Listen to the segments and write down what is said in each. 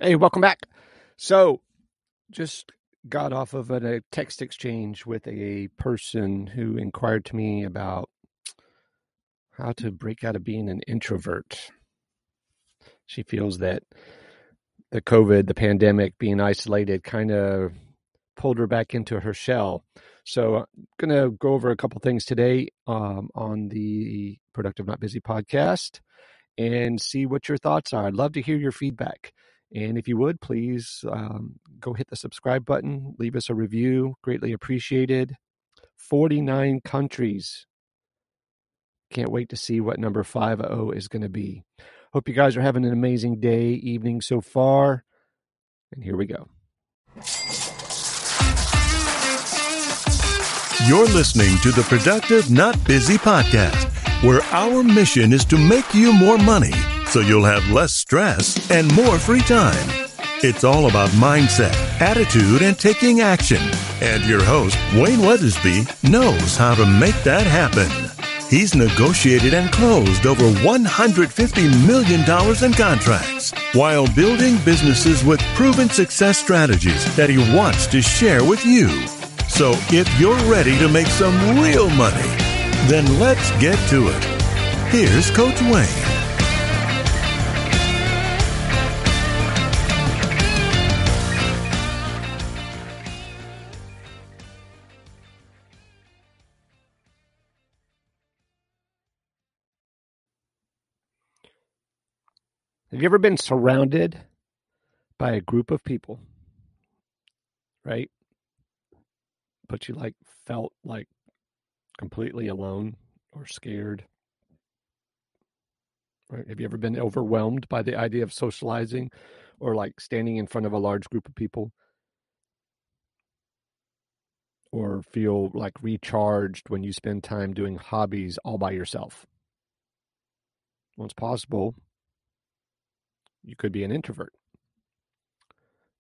Hey, welcome back. So, just got off of a text exchange with a person who inquired to me about how to break out of being an introvert. She feels that the COVID, the pandemic, being isolated kind of pulled her back into her shell. So, I'm going to go over a couple things today on the Productive Not Busy podcast and see what your thoughts are. I'd love to hear your feedback. And if you would, please go hit the subscribe button, leave us a review, greatly appreciated. 49 countries. Can't wait to see what number 50 is going to be. Hope you guys are having an amazing day, evening so far. And here we go. You're listening to the Productive Not Busy podcast, where our mission is to make you more money so you'll have less stress and more free time. It's all about mindset, attitude, and taking action. And your host, Wayne Weathersby, knows how to make that happen. He's negotiated and closed over $150 million in contracts while building businesses with proven success strategies that he wants to share with you. So if you're ready to make some real money, then let's get to it. Here's Coach Wayne. Have you ever been surrounded by a group of people, right? But you felt like completely alone or scared? Right? Have you ever been overwhelmed by the idea of socializing or standing in front of a large group of people? Or feel recharged when you spend time doing hobbies all by yourself? Well, it's possible you could be an introvert,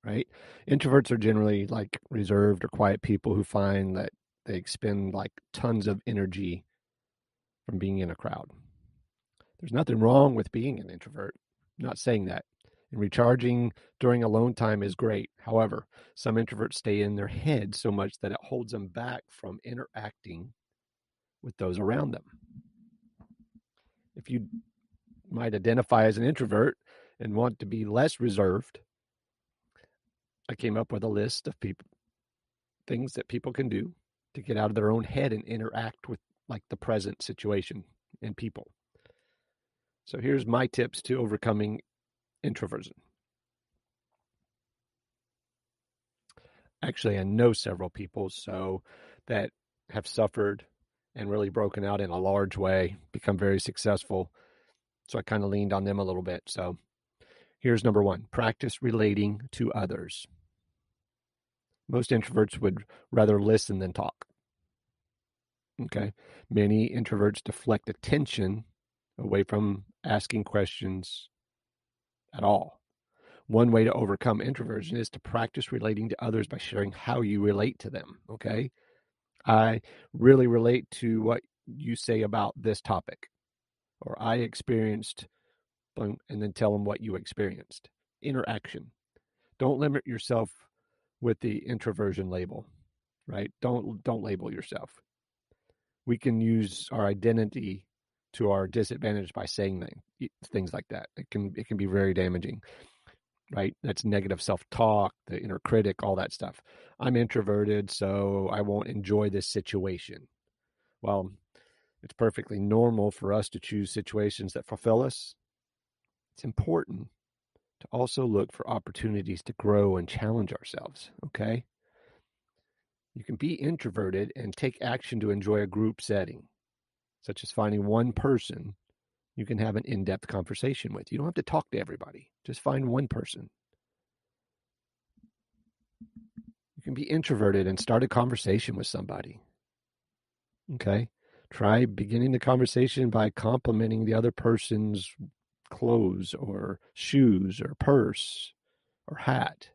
right? Introverts are generally reserved or quiet people who find that they expend tons of energy from being in a crowd. There's nothing wrong with being an introvert. I'm not saying that. And recharging during alone time is great. However, some introverts stay in their head so much that it holds them back from interacting with those around them. If you might identify as an introvert and want to be less reserved, I came up with a list of things that people can do to get out of their own head and interact with the present situation and people. So here's my tips to overcoming introversion. Actually, I know several people that have suffered and really broken out in a large way, become very successful. So I kind of leaned on them a little bit. So here's number one: practice relating to others. Most introverts would rather listen than talk. Okay. Many introverts deflect attention away from asking questions at all. One way to overcome introversion is to practice relating to others by sharing how you relate to them. Okay. I really relate to what you say about this topic, or I experienced, and then tell them what you experienced. Interaction. Don't limit yourself with the introversion label, right? Don't label yourself. We can use our identity to our disadvantage by saying things like that. It can be very damaging, right? That's negative self-talk, the inner critic, all that stuff. I'm introverted, so I won't enjoy this situation. Well, it's perfectly normal for us to choose situations that fulfill us. It's important to also look for opportunities to grow and challenge ourselves, okay? You can be introverted and take action to enjoy a group setting, such as finding one person you can have an in-depth conversation with. You don't have to talk to everybody. Just find one person. You can be introverted and start a conversation with somebody, okay? Try beginning the conversation by complimenting the other person's clothes or shoes or purse or hat.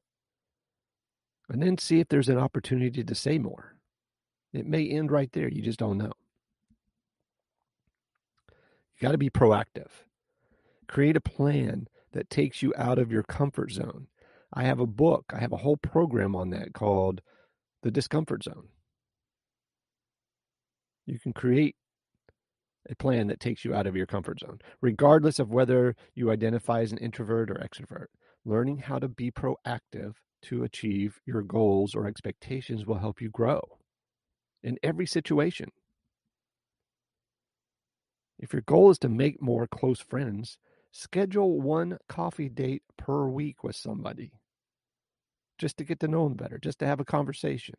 And then see if there's an opportunity to say more. It may end right there. You just don't know. You got to be proactive. Create a plan that takes you out of your comfort zone. I have a book. I have a whole program on that called The Discomfort Zone. You can create a plan that takes you out of your comfort zone, regardless of whether you identify as an introvert or extrovert. Learning how to be proactive to achieve your goals or expectations will help you grow in every situation. If your goal is to make more close friends, schedule one coffee date per week with somebody just to get to know them better, just to have a conversation.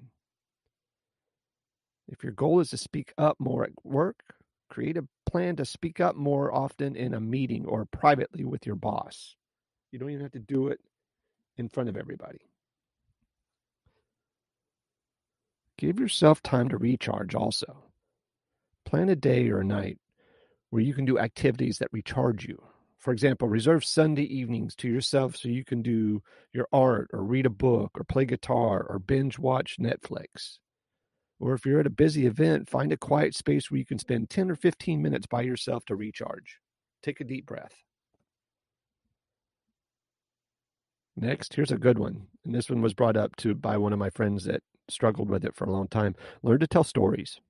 If your goal is to speak up more at work, create a plan to speak up more often in a meeting or privately with your boss. You don't even have to do it in front of everybody. Give yourself time to recharge also. Plan a day or a night where you can do activities that recharge you. For example, reserve Sunday evenings to yourself so you can do your art or read a book or play guitar or binge watch Netflix. Or if you're at a busy event, find a quiet space where you can spend 10 or 15 minutes by yourself to recharge. Take a deep breath. Next, here's a good one. And this one was brought up by one of my friends that struggled with it for a long time. Learn to tell stories.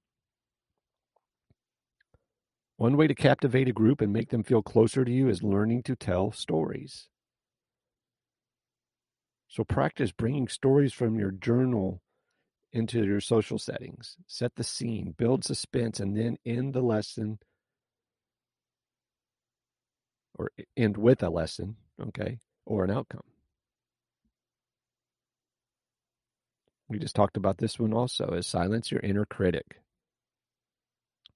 One way to captivate a group and make them feel closer to you is learning to tell stories. So practice bringing stories from your journal into your social settings. Set the scene, build suspense, and then end the lesson or end with a lesson, okay, or an outcome. We just talked about this one also, is silence your inner critic.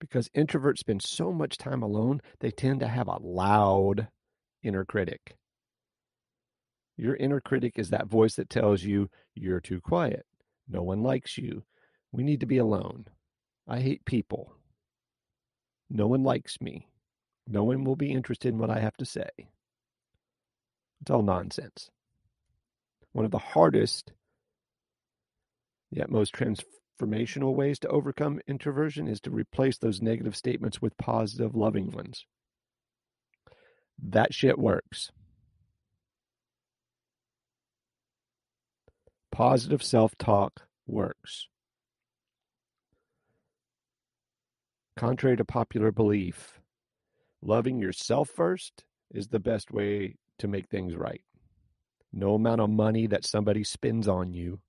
Because introverts spend so much time alone, they tend to have a loud inner critic. Your inner critic is that voice that tells you you're too quiet. No one likes you. We need to be alone. I hate people. No one likes me. No one will be interested in what I have to say. It's all nonsense. One of the hardest, yet most transformational ways to overcome introversion is to replace those negative statements with positive, loving ones. That shit works. Positive self-talk works. Contrary to popular belief, loving yourself first is the best way to make things right. No amount of money that somebody spends on you,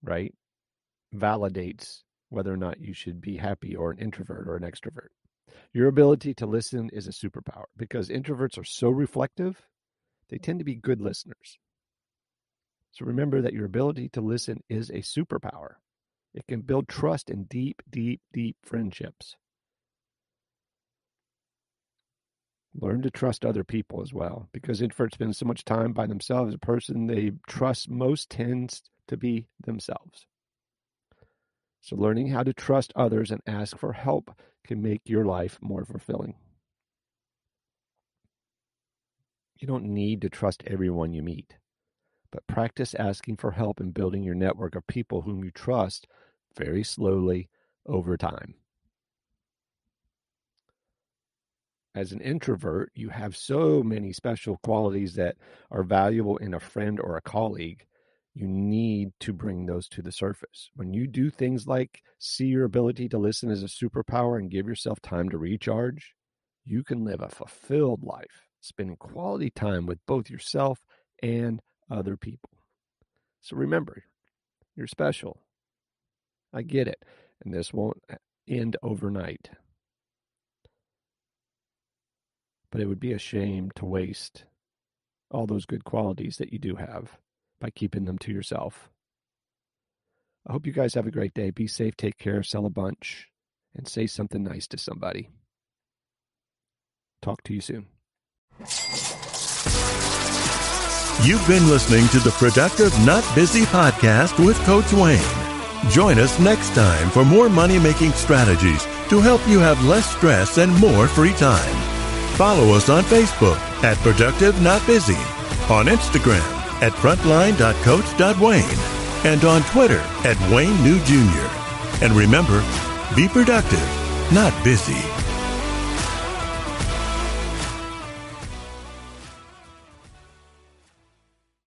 right, validates whether or not you should be happy or an introvert or an extrovert. Your ability to listen is a superpower because introverts are so reflective, they tend to be good listeners. So remember that your ability to listen is a superpower. It can build trust in deep, deep, deep friendships. Learn to trust other people as well, because introverts spend so much time by themselves. The person they trust most tends to be themselves. So learning how to trust others and ask for help can make your life more fulfilling. You don't need to trust everyone you meet, but practice asking for help and building your network of people whom you trust very slowly over time. As an introvert, you have so many special qualities that are valuable in a friend or a colleague. You need to bring those to the surface. When you do things like see your ability to listen as a superpower and give yourself time to recharge, you can live a fulfilled life, spending quality time with both yourself and other people. So remember, you're special. I get it. And this won't end overnight. But it would be a shame to waste all those good qualities that you do have by keeping them to yourself. I hope you guys have a great day. Be safe, take care, sell a bunch, and say something nice to somebody. Talk to you soon. You've been listening to the Productive Not Busy podcast with Coach Wayne. Join us next time for more money-making strategies to help you have less stress and more free time. Follow us on Facebook at Productive Not Busy, on Instagram at frontline.coach.wayne, and on Twitter at Wayne New Jr. And remember, be productive, not busy.